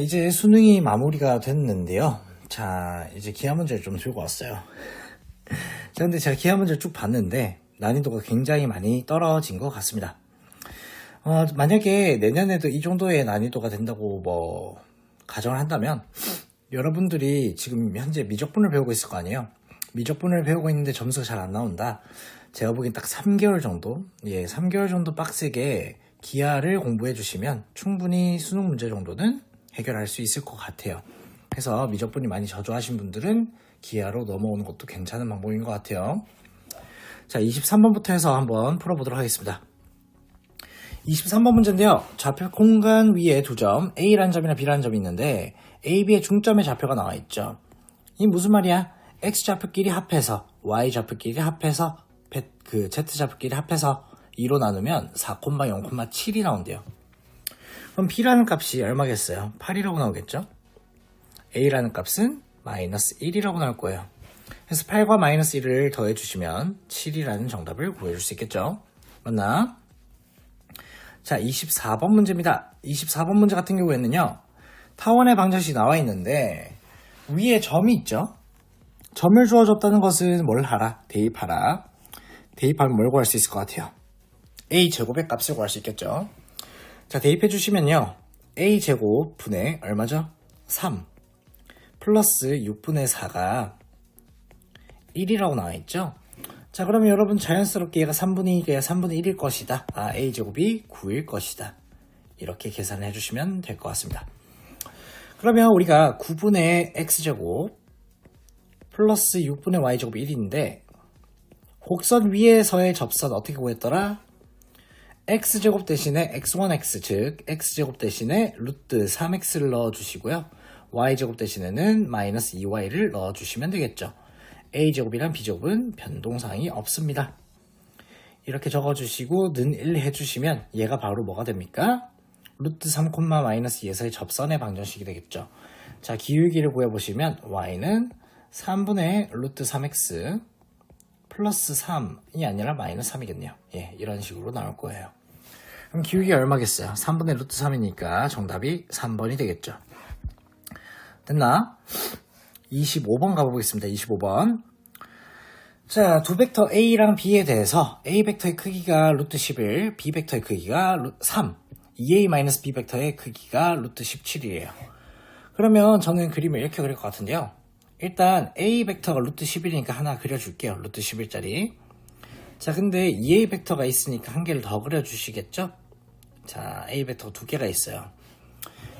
이제 수능이 마무리가 됐는데요. 자, 이제 기하 문제를 좀 들고 왔어요. 자, 근데 제가 기하 문제를 쭉 봤는데 난이도가 굉장히 많이 떨어진 것 같습니다. 만약에 내년에도 이 정도의 난이도가 된다고 가정을 한다면 여러분들이 지금 현재 미적분을 배우고 있을 거 아니에요. 미적분을 배우고 있는데 점수가 잘 안 나온다. 제가 보기엔 딱 3개월 정도, 3개월 정도 빡세게 기하를 공부해 주시면 충분히 수능 문제 정도는 해결할 수 있을 것 같아요. 그래서 미적분이 많이 저조하신 분들은 기하로 넘어오는 것도 괜찮은 방법인 것 같아요. 자, 23번부터 해서 한번 풀어보도록 하겠습니다. 23번 문제인데요. 좌표 공간 위에 두 점, A라는 점이나 B라는 점이 있는데 A, B의 중점의 좌표가 나와 있죠. 이 무슨 말이야? X 좌표끼리 합해서 Y 좌표끼리 합해서 Z 좌표끼리 합해서 2로 나누면 4,0,7이 나온대요. 그럼 B라는 값이 얼마겠어요? 8이라고 나오겠죠? A라는 값은 마이너스 1이라고 나올 거예요. 그래서 8과 마이너스 1을 더해주시면 7이라는 정답을 구해줄 수 있겠죠? 맞나? 자, 24번 문제입니다. 24번 문제 같은 경우에는요, 타원의 방정식이 나와 있는데 위에 점이 있죠? 점을 주어줬다는 것은 뭘 하라? 대입하라. 대입하면 뭘 구할 수 있을 것 같아요? A제곱의 값을 구할 수 있겠죠? 자, 대입해 주시면요, A제곱 분의 얼마죠? 3 플러스 6분의 4가 1이라고 나와 있죠? 자, 그러면 여러분 자연스럽게 얘가 3분의 2가 3분의 1일 것이다. A제곱이 9일 것이다. 이렇게 계산을 해주시면 될 것 같습니다. 그러면 우리가 9분의 X제곱 플러스 6분의 Y제곱이 1인데 곡선 위에서의 접선 어떻게 구했더라? X제곱 대신에 X1X, 즉 X제곱 대신에 루트 3X를 넣어주시고요. Y제곱 대신에는 마이너스 2Y를 넣어주시면 되겠죠. A제곱이랑 B제곱은 변동사항이 없습니다. 이렇게 적어주시고 는 1 해주시면 얘가 바로 뭐가 됩니까? 루트 3, 마이너스 2에서의 접선의 방정식이 되겠죠. 자, 기울기를 구해보시면 Y는 3분의 루트 3X 플러스 3이 아니라 마이너스 3이겠네요. 이런 식으로 나올 거예요. 그럼 기울기가 얼마겠어요? 3분의 루트 3이니까 정답이 3번이 되겠죠. 됐나? 25번 가보겠습니다. 25번. 자, 두 벡터 A랑 B에 대해서 A 벡터의 크기가 루트 11, B 벡터의 크기가 3, 2A-B 벡터의 크기가 루트 17이에요. 그러면 저는 그림을 이렇게 그릴 것 같은데요. 일단 A 벡터가 루트 11이니까 하나 그려줄게요. 루트 11짜리. 자, 근데 2A 벡터가 있으니까 한 개를 더 그려주시겠죠? 자, A 벡터가 두 개가 있어요.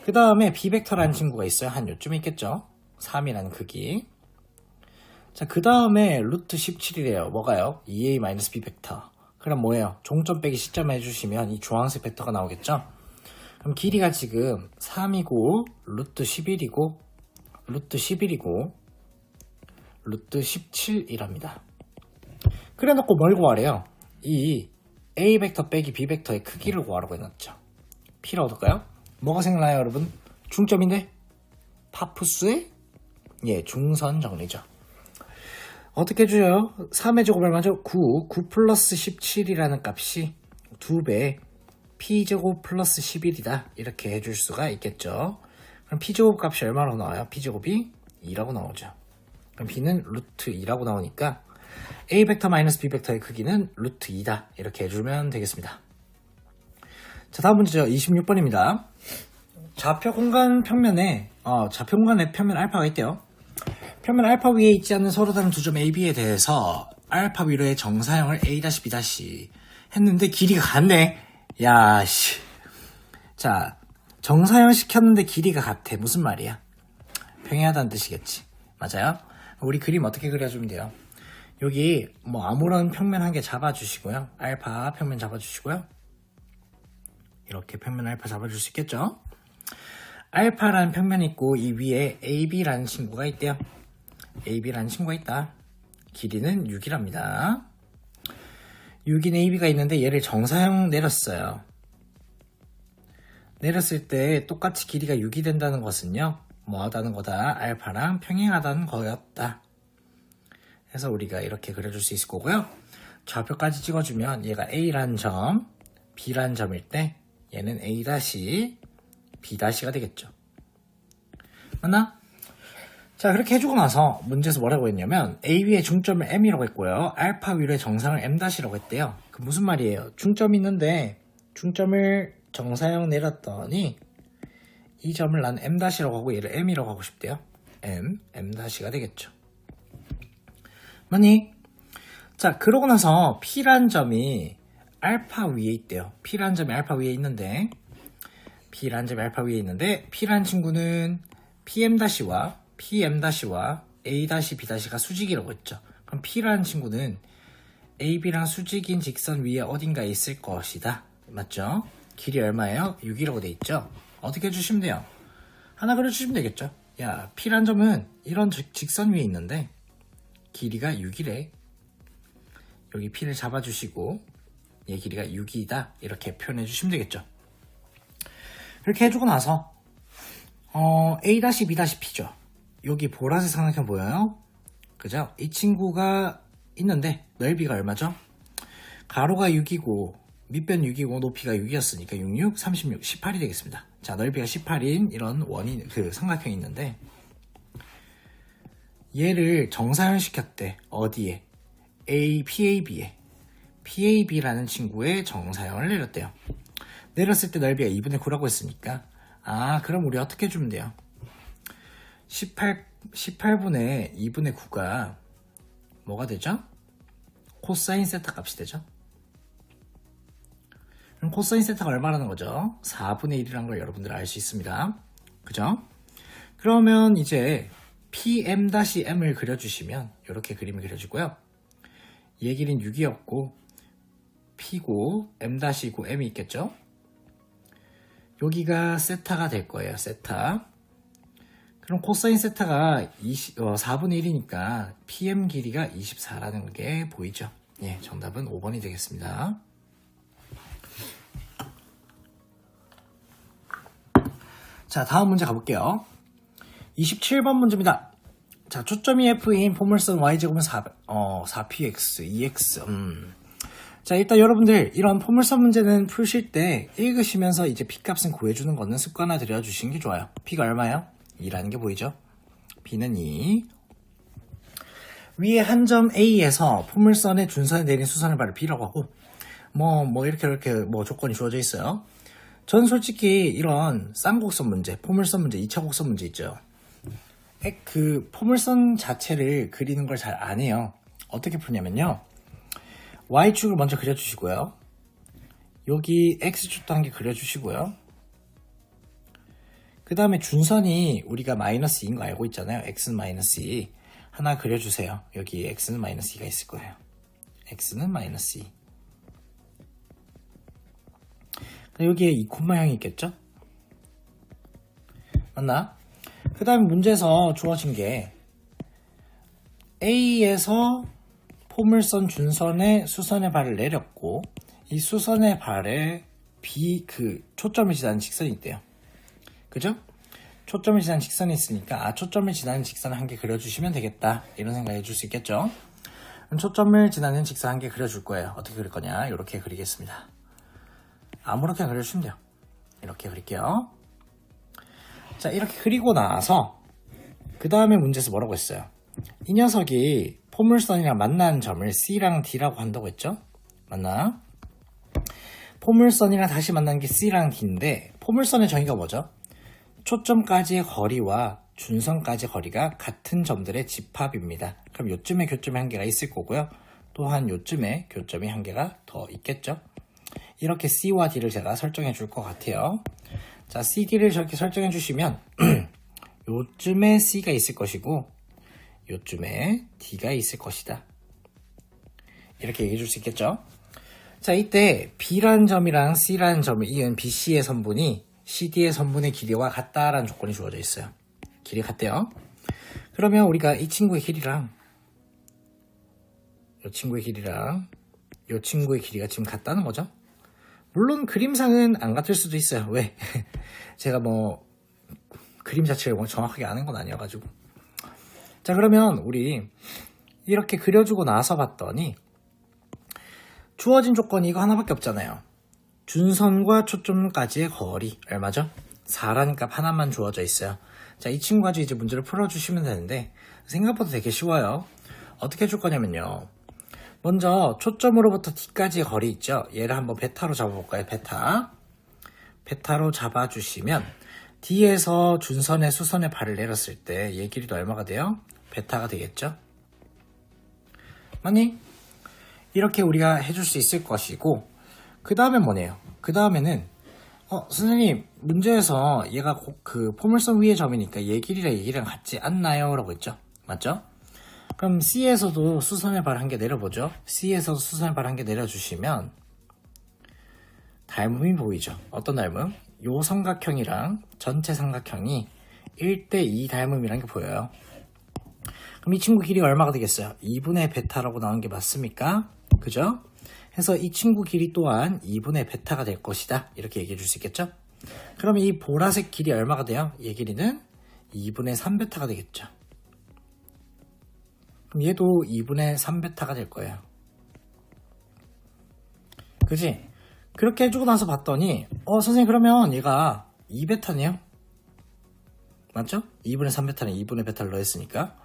그 다음에 B 벡터라는 친구가 있어요. 한 요쯤 있겠죠? 3이라는 크기. 자, 그 다음에 루트 17이래요. 뭐가요? 2A-B 벡터. 그럼 뭐예요? 종점 빼기 시점 해주시면 이 주황색 벡터가 나오겠죠? 그럼 길이가 지금 3이고 루트 11이고 루트 11이고 루트 17이랍니다. 그래 놓고 뭘 구하래요? 이 A 벡터 빼기 B 벡터의 크기를 구하라고 해놨죠. P를 얻을까요? 뭐가 생각나요, 여러분? 중점인데? 파푸스의 중선 정리죠. 어떻게 해줘요? 3의 제곱 얼마죠? 9 플러스 17이라는 값이 2배 P제곱 플러스 11이다. 이렇게 해줄 수가 있겠죠. 그럼 P제곱 값이 얼마로 나와요? P제곱이 2라고 나오죠. 그럼 B는 루트 2라고 나오니까 A 벡터 마이너스 B 벡터의 크기는 루트 2다. 이렇게 해주면 되겠습니다. 자, 다음 문제죠. 26번입니다. 좌표 공간 평면에 좌표 공간에 평면 알파가 있대요. 평면 알파 위에 있지 않는 서로 다른 두 점 A, B에 대해서 알파 위로의 정사형을 A-B- 했는데 길이가 같네. 야, 씨. 자, 정사형 시켰는데 길이가 같아. 무슨 말이야? 평행하다는 뜻이겠지. 맞아요? 우리 그림 어떻게 그려주면 돼요? 여기 아무런 평면 한 개 잡아주시고요. 알파 평면 잡아주시고요. 이렇게 평면 알파 잡아줄 수 있겠죠? 알파라는 평면이 있고 이 위에 AB라는 친구가 있대요. AB라는 친구가 있다. 길이는 6이랍니다. 6인 AB가 있는데 얘를 정사형 내렸어요. 내렸을 때 똑같이 길이가 6이 된다는 것은요, 뭐하다는 거다? 알파랑 평행하다는 거였다. 그래서 우리가 이렇게 그려줄 수 있을 거고요. 좌표까지 찍어주면 얘가 A라는 점, B라는 점일 때 얘는 A-, B-가 되겠죠. 맞나? 자, 그렇게 해주고 나서 문제에서 뭐라고 했냐면 A 위의 중점을 M이라고 했고요. 알파 위의 정상을 M-이라고 했대요. 그 무슨 말이에요? 중점이 있는데 중점을 정사형 내렸더니 이 점을 난 M-이라고 하고 얘를 M이라고 하고 싶대요. M-가 되겠죠. 맞니? 자, 그러고 나서 P란 점이 알파 위에 있대요. P란 점이 알파 위에 있는데 P란 친구는 PM-와 PM-와 A-B-가 수직이라고 했죠. 그럼 P라는 친구는 AB랑 수직인 직선 위에 어딘가에 있을 것이다. 맞죠? 길이 얼마예요? 6이라고 돼 있죠? 어떻게 해주시면 돼요? 하나 그려주시면 되겠죠? 야, P란 점은 이런 직선 위에 있는데 길이가 6이래. 여기 P를 잡아주시고 얘 길이가 6이다. 이렇게 표현해 주시면 되겠죠? 그렇게 해주고 나서 A-B-P죠. 여기 보라색 삼각형 보여요? 그죠? 이 친구가 있는데 넓이가 얼마죠? 가로가 6이고 밑변 6이고 높이가 6이었으니까 66, 36, 18이 되겠습니다. 자, 넓이가 18인 이런 삼각형이 있는데 얘를 정사형 시켰대. 어디에? PAB에. PAB라는 친구의 정사형을 내렸대요. 내렸을 때 넓이가 2분의 9라고 했으니까 그럼 우리 어떻게 해주면 돼요? 18분의 2분의 9가 뭐가 되죠? 코사인 세타 값이 되죠? 그럼 코사인 세타가 얼마라는 거죠? 4분의 1이라는 걸 여러분들 알 수 있습니다. 그죠? 그러면 이제 PM-M을 그려주시면 이렇게 그림을 그려주고요. 얘 길이는 6이었고 P고 M-이고 M이 있겠죠? 여기가 세타가 될 거예요. 세타. 그럼 코사인 세타가 4분의 1이니까 PM 길이가 24라는 게 보이죠? 예, 정답은 5번이 되겠습니다. 자, 다음 문제 가볼게요. 27번 문제입니다. 자, 초점이 F인 포물선 Y제곱은 4px, 2x. 자, 일단 여러분들 이런 포물선 문제는 푸실 때 읽으시면서 이제 P값은 구해주는 거는 습관화 들여주시는 게 좋아요. P가 얼마예요? 2라는 게 보이죠? P는 2. 위에 한 점 A에서 포물선의 준선에 내린 수선의 발을 B라고 하고 이렇게 조건이 주어져 있어요. 전 솔직히 이런 쌍곡선 문제, 포물선 문제, 2차 곡선 문제 있죠. 그 포물선 자체를 그리는 걸 잘 안 해요. 어떻게 푸냐면요. Y축을 먼저 그려주시고요. 여기 X축도 한 개 그려주시고요. 그 다음에 준선이 우리가 마이너스 2인 거 알고 있잖아요. X는 마이너스 2. 하나 그려주세요. 여기 X는 마이너스 2가 있을 거예요. X는 마이너스 2. 여기에 2 콤마형이 있겠죠? 맞나? 그 다음에 문제에서 주어진 게 A에서 포물선 준선에 수선의 발을 내렸고 이 수선의 발에 초점을 지나는 직선이 있대요. 그죠? 초점을 지나는 직선이 있으니까 초점을 지나는 직선 한 개 그려주시면 되겠다. 이런 생각 해줄 수 있겠죠? 그럼 초점을 지나는 직선 한 개 그려줄 거예요. 어떻게 그릴 거냐? 이렇게 그리겠습니다. 아무렇게나 그려주시면 돼요. 이렇게 그릴게요. 자, 이렇게 그리고 나서 그 다음에 문제에서 뭐라고 했어요? 이 녀석이 포물선이랑 만나는 점을 C랑 D라고 한다고 했죠? 맞나? 포물선이랑 다시 만나는 게 C랑 D인데 포물선의 정의가 뭐죠? 초점까지의 거리와 준선까지의 거리가 같은 점들의 집합입니다. 그럼 요쯤에 교점이 한 개가 있을 거고요. 또한 요쯤에 교점이 한 개가 더 있겠죠? 이렇게 C와 D를 제가 설정해 줄 것 같아요. 자, C, D를 저렇게 설정해 주시면 요쯤에 C가 있을 것이고 요쯤에 D가 있을 것이다. 이렇게 얘기해 줄 수 있겠죠? 자, 이때 B라는 점이랑 C라는 점을 이은 BC의 선분이 CD의 선분의 길이와 같다라는 조건이 주어져 있어요. 길이 같대요. 그러면 우리가 이 친구의 길이랑 이 친구의 길이랑 이 친구의 길이가 지금 같다는 거죠? 물론 그림상은 안 같을 수도 있어요. 왜? 제가 그림 자체를 정확하게 아는 건 아니어가지고. 자, 그러면 우리 이렇게 그려주고 나서 봤더니 주어진 조건이 이거 하나밖에 없잖아요. 준선과 초점까지의 거리 얼마죠? 4라는 값 하나만 주어져 있어요. 자, 이 친구 가지고 이제 문제를 풀어주시면 되는데 생각보다 되게 쉬워요. 어떻게 해줄 거냐면요. 먼저 초점으로부터 D까지의 거리 있죠. 얘를 한번 베타로 잡아볼까요? 베타로 잡아주시면 D에서 준선에 수선에 발을 내렸을 때 얘 길이도 얼마가 돼요? 베타가 되겠죠. 맞니? 이렇게 우리가 해줄 수 있을 것이고, 그 다음에 뭐네요? 그 다음에는 선생님 문제에서 얘가 그 포물선 위의 점이니까 얘 길이랑 얘 길이랑 같지 않나요? 라고 했죠. 맞죠? 그럼 C에서도 수선의 발 한 개 내려보죠. C에서도 수선의 발 한 개 내려주시면 닮음이 보이죠. 어떤 닮음? 요 삼각형이랑 전체 삼각형이 1대2 닮음이란 게 보여요. 그럼 이 친구 길이가 얼마가 되겠어요? 2분의 베타라고 나온 게 맞습니까? 그죠? 해서 이 친구 길이 또한 2분의 베타가 될 것이다. 이렇게 얘기해 줄 수 있겠죠? 그럼 이 보라색 길이 얼마가 돼요? 얘 길이는 2분의 3베타가 되겠죠. 그럼 얘도 2분의 3베타가 될 거예요. 그지? 그렇게 해주고 나서 봤더니 선생님 그러면 얘가 2베타네요? 맞죠? 2분의 3베타는 2분의 베타를 넣었으니까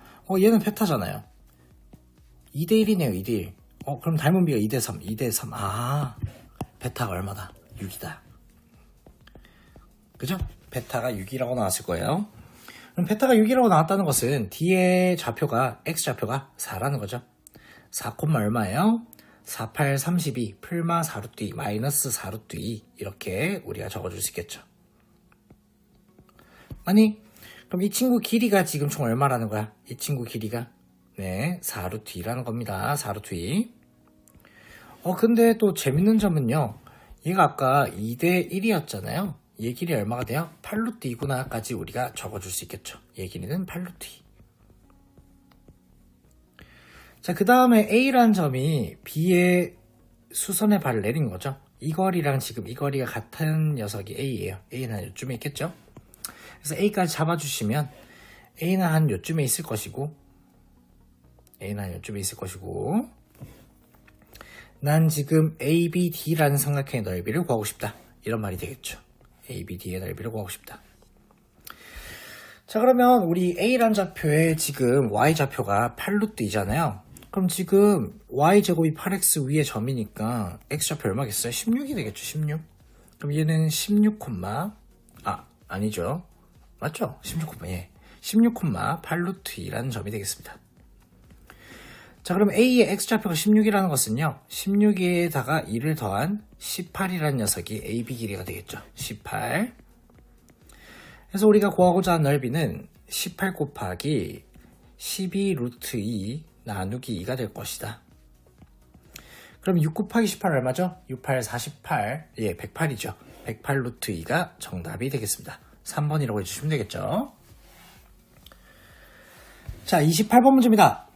얘는 베타잖아요. 2대1이네요. 2대1. 그럼 닮은비가 2대3. 2대3. 베타가 얼마다? 6이다. 그죠? 베타가 6이라고 나왔을 거예요. 그럼 베타가 6이라고 나왔다는 것은 D의 좌표가 X좌표가 4라는 거죠. 4, 얼마예요? 4, 8, 32, 풀마 4루트 2, 마이너스 4루트 2 이렇게 우리가 적어줄 수 있겠죠. 아니 그럼 이 친구 길이가 지금 총 얼마라는 거야? 이 친구 길이가 4루트 2라는 겁니다. 4루트 2. 근데 또 재밌는 점은요. 얘가 아까 2대 1이었잖아요. 얘 길이 얼마가 돼요? 8루트 2구나 까지 우리가 적어줄 수 있겠죠. 얘 길이는 8루트 2. 자, 그 다음에 A라는 점이 B의 수선의 발을 내린 거죠. 이 거리랑 지금 이 거리가 같은 녀석이 A예요. A는 한 요쯤에 있겠죠. 그래서 A까지 잡아주시면 A는 한 요쯤에 있을 것이고 난 지금 ABD라는 삼각형의 넓이를 구하고 싶다. 이런 말이 되겠죠. ABD의 넓이를 구하고 싶다. 자, 그러면 우리 A라는 좌표에 지금 Y좌표가 8루트2잖아요. 그럼 지금 Y제곱이 8X 위의 점이니까 X좌표 얼마겠어요? 16이 되겠죠. 16. 그럼 얘는 16, 아니죠. 맞죠? 16, 8루트2라는 점이 되겠습니다. 자, 그럼 A의 X좌표가 16이라는 것은요. 16에다가 2를 더한 18이라는 녀석이 AB 길이가 되겠죠. 18. 그래서 우리가 구하고자 하는 넓이는 18 곱하기 12 루트 2 나누기 2가 될 것이다. 그럼 6 곱하기 18 얼마죠? 6, 8, 48. 108이죠. 108 루트 2가 정답이 되겠습니다. 3번이라고 해주시면 되겠죠. 자, 28번 문제입니다.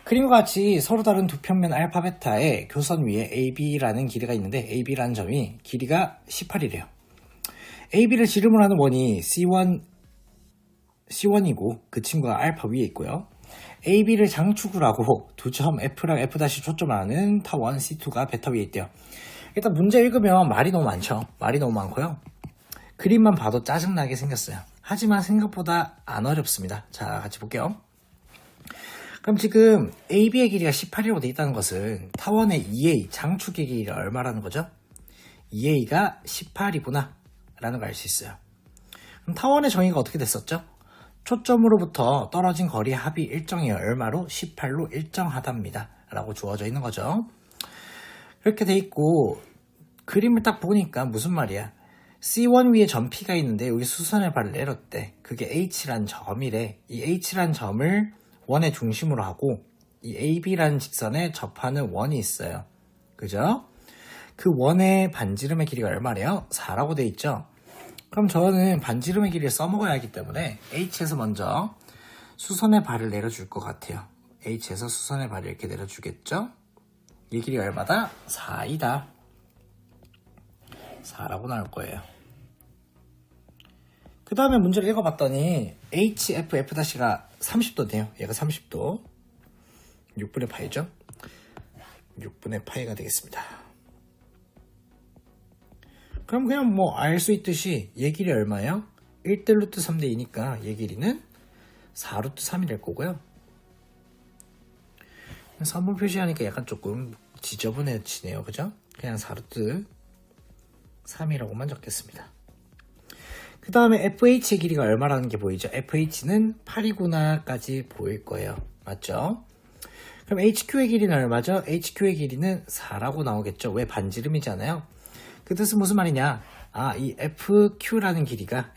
그림과 같이 서로 다른 두 평면 알파 베타의 교선 위에 AB라는 길이가 있는데 AB라는 점이 길이가 18이래요. AB를 지름을 하는 원이 C1이고 그 친구가 알파 위에 있고요. AB를 장축을 하고 두 점 F랑 F' 초점을 하는 타원 C2가 베타 위에 있대요. 일단 문제 읽으면 말이 너무 많죠. 말이 너무 많고요. 그림만 봐도 짜증나게 생겼어요. 하지만 생각보다 안 어렵습니다. 자, 같이 볼게요. 그럼 지금 AB의 길이가 18이라고 되어 있다는 것은 타원의 EA, 장축의 길이가 얼마라는 거죠? EA가 18이구나 라는 걸 알 수 있어요. 그럼 타원의 정의가 어떻게 됐었죠? 초점으로부터 떨어진 거리의 합이 일정이에요. 얼마로? 18로 일정하답니다. 라고 주어져 있는 거죠. 이렇게 돼 있고 그림을 딱 보니까 무슨 말이야? C1 위에 점 P가 있는데 여기 수선의 발을 내렸대. 그게 H란 점이래. 이 H란 점을 원의 중심으로 하고 이 AB라는 직선에 접하는 원이 있어요. 그죠? 그 원의 반지름의 길이가 얼마래요? 4라고 돼 있죠? 그럼 저는 반지름의 길이를 써먹어야 하기 때문에 H에서 먼저 수선의 발을 내려줄 것 같아요. H에서 수선의 발을 이렇게 내려주겠죠? 이 길이가 얼마다? 4이다. 4라고 나올 거예요. 그 다음에 문제를 읽어봤더니 HF, F'가 30도네요. 얘가 30도. 6분의 파이죠? 6분의 파이가 되겠습니다. 그럼 그냥 뭐 알 수 있듯이 얘 길이 얼마예요? 1대 루트 3대 2니까 얘 길이는 4 루트 3이 될 거고요. 3번 표시하니까 약간 조금 지저분해지네요. 그죠? 그냥 4 루트 3이라고만 적겠습니다. 그 다음에 FH의 길이가 얼마라는 게 보이죠? FH는 8이구나까지 보일 거예요. 맞죠? 그럼 HQ의 길이는 얼마죠? HQ의 길이는 4라고 나오겠죠? 왜 반지름이잖아요? 그 뜻은 무슨 말이냐? 이 FQ라는 길이가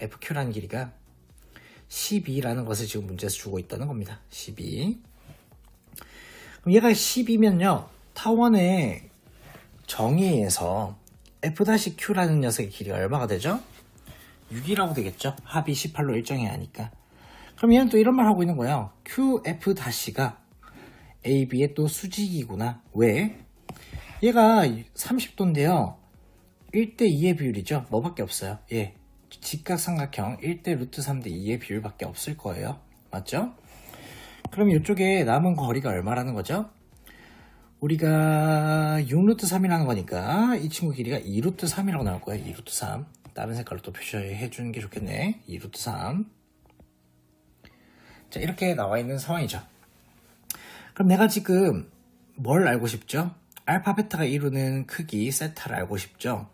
12라는 것을 지금 문제에서 주고 있다는 겁니다. 12. 그럼 얘가 10이면요. 타원의 정의에서 F-Q라는 녀석의 길이가 얼마가 되죠? 6이라고 되겠죠? 합이 18로 일정해야 하니까. 그럼 얘는 또 이런 말 하고 있는 거예요. QF-가 AB의 또 수직이구나. 왜? 얘가 30도인데요. 1대 2의 비율이죠. 뭐밖에 없어요. 예, 직각삼각형 1대 루트 3대 2의 비율밖에 없을 거예요. 맞죠? 그럼 이쪽에 남은 거리가 얼마라는 거죠? 우리가 6루트 3이라는 거니까 이 친구 길이가 2루트 3이라고 나올 거예요. 2루트 3. 다른 색깔로 또 표시해 주는 게 좋겠네. 2루트 3. 자, 이렇게 나와 있는 상황이죠. 그럼 내가 지금 뭘 알고 싶죠? 알파, 베타가 이루는 크기 세타를 알고 싶죠?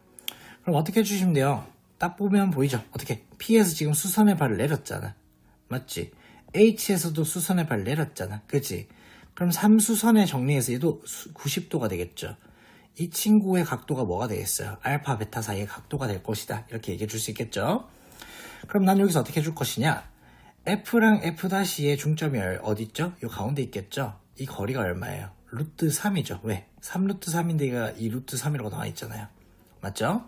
그럼 어떻게 해주시면 돼요? 딱 보면 보이죠? 어떻게? P에서 지금 수선의 발을 내렸잖아. 맞지? H에서도 수선의 발을 내렸잖아. 그치? 그럼 3수선의 정리해서 얘도 90도가 되겠죠. 이 친구의 각도가 뭐가 되겠어요? 알파, 베타 사이의 각도가 될 것이다. 이렇게 얘기해 줄 수 있겠죠? 그럼 난 여기서 어떻게 해줄 것이냐? F랑 F'의 중점이 어디 있죠? 요 가운데 있겠죠? 이 거리가 얼마예요? 루트 3이죠. 왜? 3루트 3인데 얘가 2루트 3이라고 나와 있잖아요. 맞죠?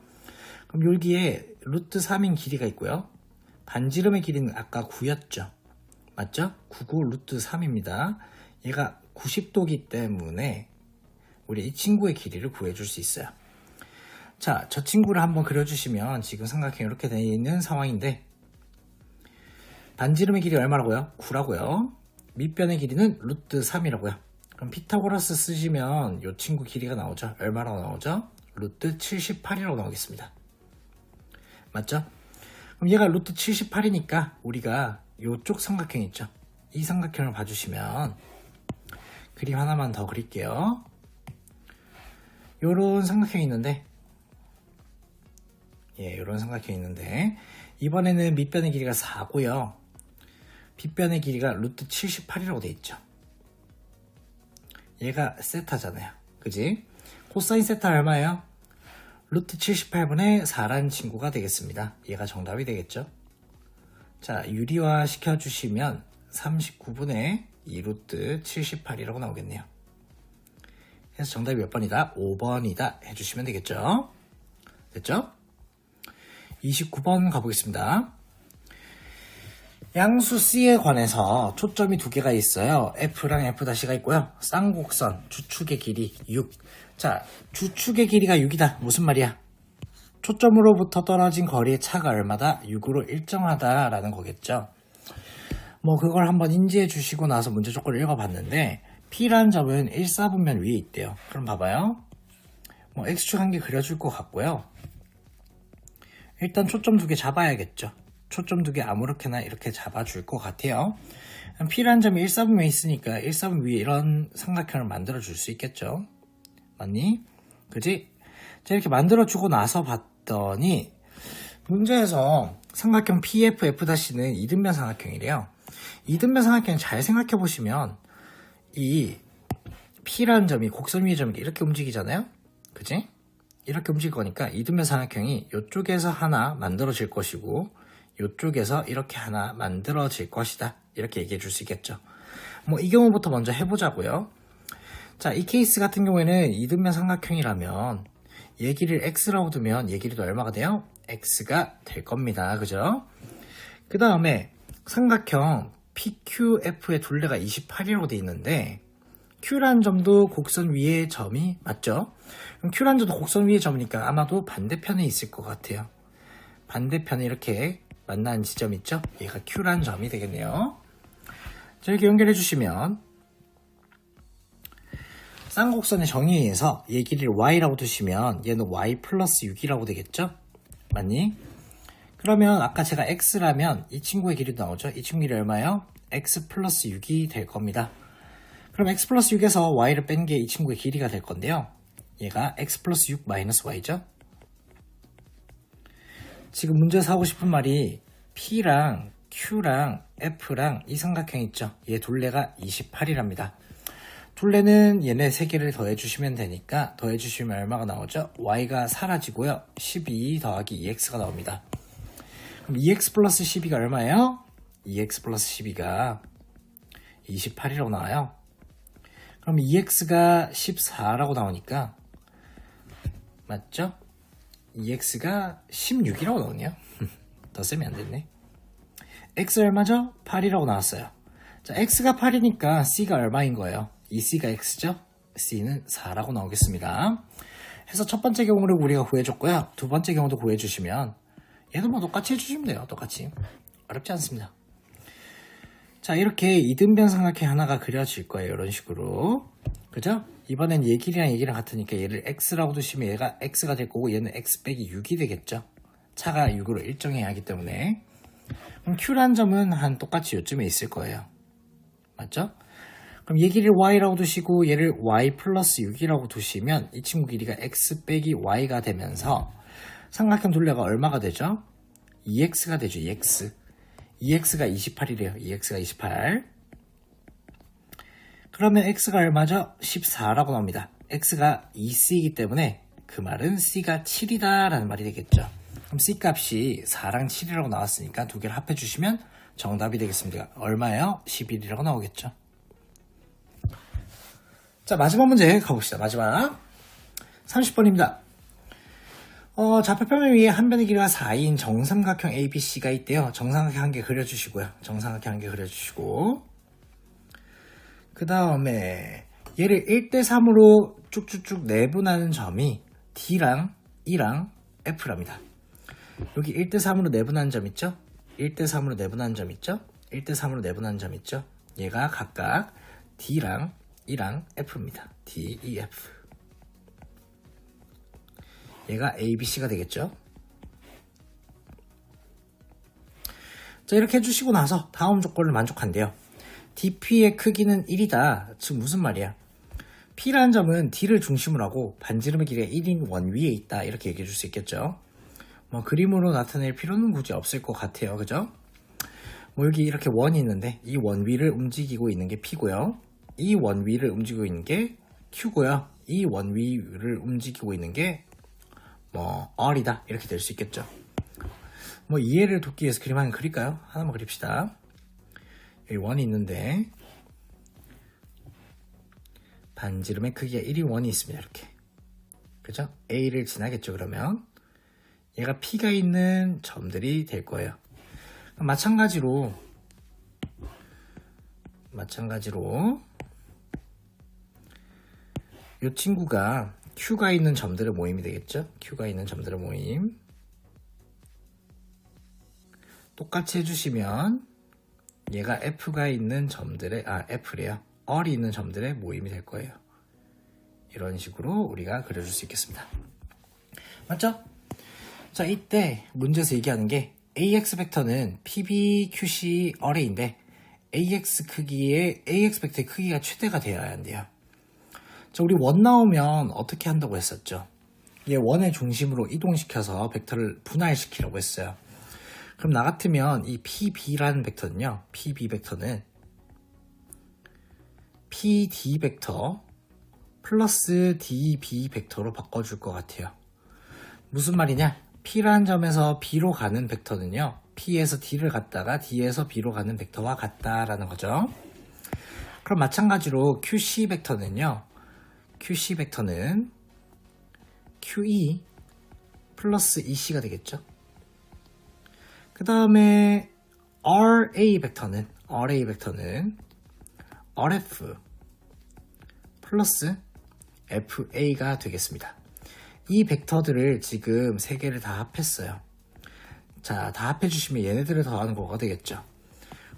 그럼 여기에 루트 3인 길이가 있고요. 반지름의 길이는 아까 9였죠. 맞죠? 99 루트 3입니다. 얘가 90도기 때문에 우리 이 친구의 길이를 구해줄 수 있어요. 자, 저 친구를 한번 그려주시면 지금 삼각형이 이렇게 되어 있는 상황인데 반지름의 길이 얼마라고요? 9라고요. 밑변의 길이는 루트 3이라고요. 그럼 피타고라스 쓰시면 이 친구 길이가 나오죠. 얼마라고 나오죠? 루트 78이라고 나오겠습니다. 맞죠? 그럼 얘가 루트 78이니까 우리가 이쪽 삼각형 있죠? 이 삼각형을 봐주시면 그림 하나만 더 그릴게요. 요런 삼각형이 있는데 요런 삼각형이 있는데 이번에는 밑변의 길이가 4고요. 빗변의 길이가 루트 78이라고 돼 있죠. 얘가 세타잖아요. 그지? 코사인 세타 얼마예요? 루트 78분의 4라는 친구가 되겠습니다. 얘가 정답이 되겠죠. 자, 유리화 시켜주시면 39분의 2루트 78이라고 나오겠네요. 그래서 정답이 몇 번이다? 5번이다 해주시면 되겠죠. 됐죠? 29번 가보겠습니다. 양수 C에 관해서 초점이 두 개가 있어요. F랑 F'가 있고요. 쌍곡선 주축의 길이 6. 자, 주축의 길이가 6이다. 무슨 말이야? 초점으로부터 떨어진 거리의 차가 얼마다? 6으로 일정하다라는 거겠죠. 뭐 그걸 한번 인지해 주시고 나서 문제 조건을 읽어봤는데 P라는 점은 1사분면 위에 있대요. 그럼 봐봐요. 뭐 X축 한 개 그려줄 것 같고요. 일단 초점 두 개 잡아야겠죠. 초점 두 개 아무렇게나 이렇게 잡아줄 것 같아요. P라는 점이 1사분면에 있으니까 1사분 위에 이런 삼각형을 만들어 줄 수 있겠죠. 맞니? 그지? 자, 이렇게 만들어 주고 나서 봤더니 문제에서 삼각형 PF, F'는 이등변 삼각형이래요. 이등변 삼각형 잘 생각해 보시면 이 P라는 점이 곡선 위의 점이 이렇게 움직이잖아요. 그지? 이렇게 움직일 거니까 이등변 삼각형이 이쪽에서 하나 만들어질 것이고 이쪽에서 이렇게 하나 만들어질 것이다. 이렇게 얘기해 줄 수 있겠죠. 뭐 이 경우부터 먼저 해보자고요. 자, 이 케이스 같은 경우에는 이등변 삼각형이라면 얘 길이를 x라고 두면 얘 길이도 얼마가 돼요? x가 될 겁니다. 그죠? 그 다음에 삼각형 PQF의 둘레가 28이라고 돼 있는데 Q라는 점도 곡선 위의 점이 맞죠? 그럼 Q라는 점도 곡선 위의 점이니까 아마도 반대편에 있을 것 같아요. 반대편에 이렇게 만나는 지점 있죠? 얘가 Q라는 점이 되겠네요. 자, 이렇게 연결해 주시면 쌍곡선의 정의에서 얘 길이를 y라고 두시면 얘는 y 플러스 6이라고 되겠죠? 맞니? 그러면 아까 제가 x라면 이 친구의 길이도 나오죠. 이 친구 길이 얼마예요? x 플러스 6이 될 겁니다. 그럼 x 플러스 6에서 y를 뺀 게 이 친구의 길이가 될 건데요. 얘가 x 플러스 6 마이너스 y죠. 지금 문제에서 하고 싶은 말이 P랑 Q랑 F랑 이 삼각형 있죠. 얘 둘레가 28이랍니다. 둘레는 얘네 3개를 더해주시면 되니까 더해주시면 얼마가 나오죠? Y가 사라지고요. 12 더하기 2X가 나옵니다. 그럼 2X 플러스 12가 얼마예요? 2X 플러스 12가 28이라고 나와요. 그럼 2X가 14라고 나오니까 맞죠? 2X가 16이라고 나오네요. 더 쓰면 안 됐네. X 얼마죠? 8이라고 나왔어요. 자, X가 8이니까 C가 얼마인 거예요? 이 C가 X죠? C는 4라고 나오겠습니다. 해서 첫 번째 경우를 우리가 구해줬고요. 두 번째 경우도 구해주시면 얘도 뭐 똑같이 해주시면 돼요. 똑같이. 어렵지 않습니다. 자, 이렇게 이등변 삼각형 하나가 그려질 거예요. 이런 식으로. 그죠? 이번엔 얘 길이랑 얘 길이랑 같으니까 얘를 X라고 두시면 얘가 X가 될 거고 얘는 X 빼기 6이 되겠죠. 차가 6으로 일정해야 하기 때문에. 그럼 Q라는 점은 한 똑같이 요쯤에 있을 거예요. 맞죠? 그럼 얘 길이를 Y라고 두시고 얘를 Y 플러스 6이라고 두시면 이 친구 길이가 X 빼기 Y가 되면서 삼각형 둘레가 얼마가 되죠? 2X가 되죠. 2X. 2X가 28이래요. 2X가 28. 그러면 X가 얼마죠? 14라고 나옵니다. X가 2C이기 때문에 그 말은 C가 7이다 라는 말이 되겠죠. 그럼 C 값이 4랑 7이라고 나왔으니까 두 개를 합해 주시면 정답이 되겠습니다. 얼마예요? 11이라고 나오겠죠. 자, 마지막 문제 가봅시다. 마지막 30번입니다. 좌표평면 위에 한 변의 길이가 4인 정삼각형 ABC가 있대요. 정삼각형 한 개 그려주시고요. 정삼각형 한 개 그려주시고 그 다음에 얘를 1대3으로 쭉쭉쭉 내분하는 점이 D랑 E랑 F랍니다. 여기 1대3으로 내분하는 점 있죠? 1대3으로 내분하는 점 있죠? 1대3으로 내분하는 점 있죠? 얘가 각각 D랑 E랑 F입니다. D, E, F. 얘가 A, B, C가 되겠죠? 자, 이렇게 해주시고 나서 다음 조건을 만족한대요. DP의 크기는 1이다. 즉 무슨 말이야? P라는 점은 D를 중심으로 하고 반지름의 길이가 1인 원 위에 있다. 이렇게 얘기해 줄 수 있겠죠? 뭐 그림으로 나타낼 필요는 굳이 없을 것 같아요. 그죠? 뭐 여기 이렇게 원이 있는데 이 원 위를 움직이고 있는 게 P고요. 이 원 위를 움직이고 있는 게 Q고요. 이 원 위를 움직이고 있는 게 뭐 R이다. 이렇게 될 수 있겠죠. 뭐 이해를 돕기 위해서 그림 하나 그릴까요? 하나만 그립시다. 여기 원이 있는데 반지름의 크기가 1이 원이 있습니다. 이렇게. 그죠? A를 지나겠죠. 그러면 얘가 P가 있는 점들이 될 거예요. 마찬가지로 이 친구가 Q가 있는 점들의 모임이 되겠죠? Q가 있는 점들의 모임. 똑같이 해주시면 얘가 F가 있는 점들의, F래요. R이 있는 점들의 모임이 될 거예요. 이런 식으로 우리가 그려줄 수 있겠습니다. 맞죠? 자, 이때 문제에서 얘기하는 게 AX 벡터는 PB, QC, 어레이인데 AX 벡터의 크기가 최대가 되어야 한대요. 자, 우리 원 나오면 어떻게 한다고 했었죠? 얘 원의 중심으로 이동시켜서 벡터를 분할시키라고 했어요. 그럼 나 같으면 이 PB라는 벡터는요, PB 벡터는 PD 벡터 플러스 DB 벡터로 바꿔줄 것 같아요. 무슨 말이냐? P라는 점에서 B로 가는 벡터는요, P에서 D를 갔다가 D에서 B로 가는 벡터와 같다라는 거죠. 그럼 마찬가지로 QC 벡터는 QE 플러스 EC가 되겠죠. 그 다음에 RA 벡터는 RF 플러스 FA가 되겠습니다. 이 벡터들을 지금 3개를 다 합했어요. 자, 다 합해주시면 얘네들을 더하는 거가 되겠죠.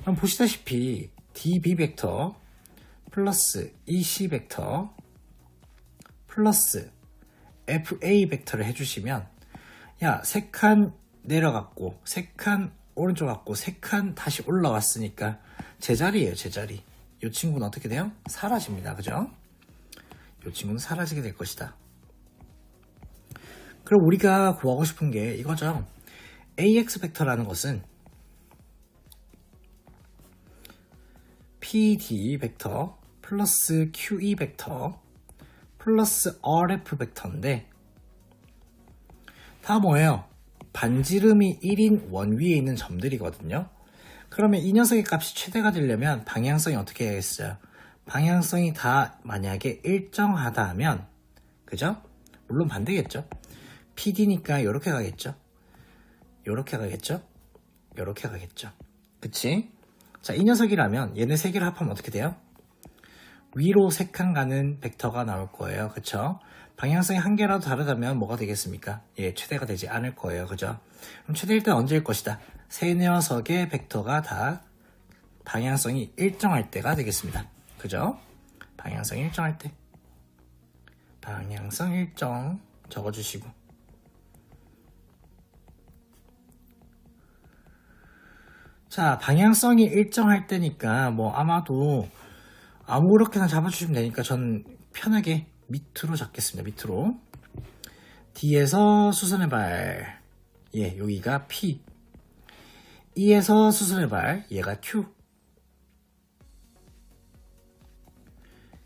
그럼 보시다시피 DB 벡터 플러스 EC 벡터 플러스 FA 벡터를 해주시면 야, 3칸 내려갔고 3칸 오른쪽 갔고 3칸 다시 올라왔으니까 제자리예요. 제자리. 이 친구는 어떻게 돼요? 사라집니다. 그죠? 이 친구는 사라지게 될 것이다. 그럼 우리가 구하고 싶은 게 이거죠. AX 벡터라는 것은 PD 벡터 플러스 QE 벡터 플러스 RF 벡터인데 다 뭐예요? 반지름이 1인 원 위에 있는 점들이거든요. 그러면 이 녀석의 값이 최대가 되려면 방향성이 어떻게 해야겠어요? 방향성이 다 만약에 일정하다 하면 그죠? 물론 반대겠죠. PD니까 이렇게 가겠죠. 이렇게 가겠죠. 이렇게 가겠죠. 그치? 자, 이 녀석이라면 얘네 세 개를 합하면 어떻게 돼요? 위로 3칸 가는 벡터가 나올 거예요. 그쵸? 방향성이 한 개라도 다르다면 뭐가 되겠습니까? 예, 최대가 되지 않을 거예요. 그죠? 그럼 최대일 때 언제일 것이다? 세 녀석의 벡터가 다 방향성이 일정할 때가 되겠습니다. 그죠? 방향성이 일정할 때. 방향성 일정 적어주시고. 자, 방향성이 일정할 때니까 뭐 아마도 아무렇게나 잡아주시면 되니까 전 편하게 밑으로 잡겠습니다. 밑으로. D에서 수선의 발. 예, 여기가 P. E에서 수선의 발. 얘가 Q.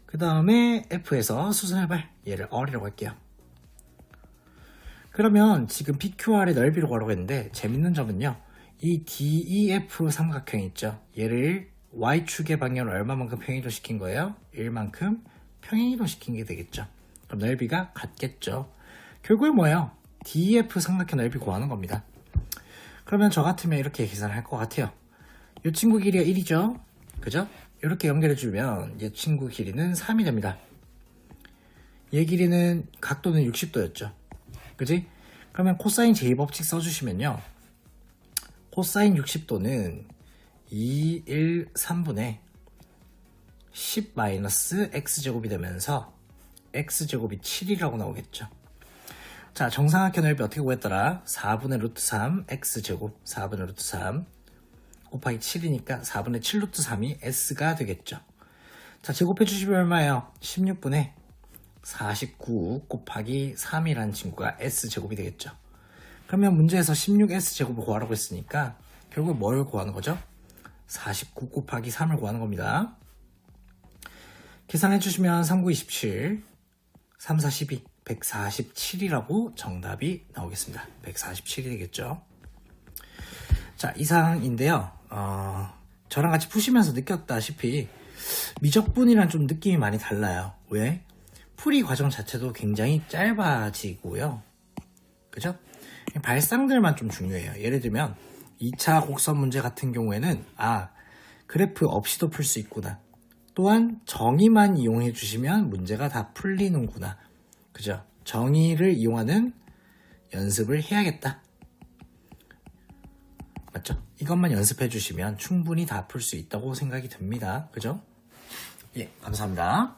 그 다음에 F에서 수선의 발. 얘를 R이라고 할게요. 그러면 지금 PQR의 넓이를 구하려고 했는데 재밌는 점은요. 이 DEF 삼각형 있죠. 얘를 Y축의 방향을 얼마만큼 평행이동 시킨 거예요? 1만큼 평행이동 시킨 게 되겠죠. 그럼 넓이가 같겠죠. 결국에 뭐예요? DEF 삼각형 넓이 구하는 겁니다. 그러면 저 같으면 이렇게 계산할 것 같아요. 이 친구 길이가 1이죠. 그죠? 이렇게 연결해주면 이 친구 길이는 3이 됩니다. 얘 길이는 각도는 60도였죠. 그지? 그러면 코사인 제2법칙 써주시면요. 코사인 60도는 2, 1, 3분의 10 마이너스 x제곱이 되면서 x제곱이 7이라고 나오겠죠. 자, 정삼각형 넓이 어떻게 구했더라? 4분의 루트 3 x제곱 4분의 루트 3 곱하기 7이니까 4분의 7 루트 3이 s가 되겠죠. 자, 제곱해 주시면 얼마예요? 16분의 49 곱하기 3이라는 친구가 s제곱이 되겠죠. 그러면 문제에서 16s제곱을 구하라고 했으니까 결국 뭘 구하는 거죠? 49 곱하기 3을 구하는 겁니다. 계산해 주시면 39, 27, 3, 4, 12, 147이라고 정답이 나오겠습니다. 147이 되겠죠. 자, 이상인데요. 저랑 같이 푸시면서 느꼈다시피 미적분이랑 좀 느낌이 많이 달라요. 왜? 풀이 과정 자체도 굉장히 짧아지고요. 그죠? 발상들만 좀 중요해요. 예를 들면 2차 곡선 문제 같은 경우에는 그래프 없이도 풀 수 있구나. 또한 정의만 이용해 주시면 문제가 다 풀리는구나. 그죠? 정의를 이용하는 연습을 해야겠다. 맞죠? 이것만 연습해 주시면 충분히 다 풀 수 있다고 생각이 듭니다. 그죠? 예, 감사합니다.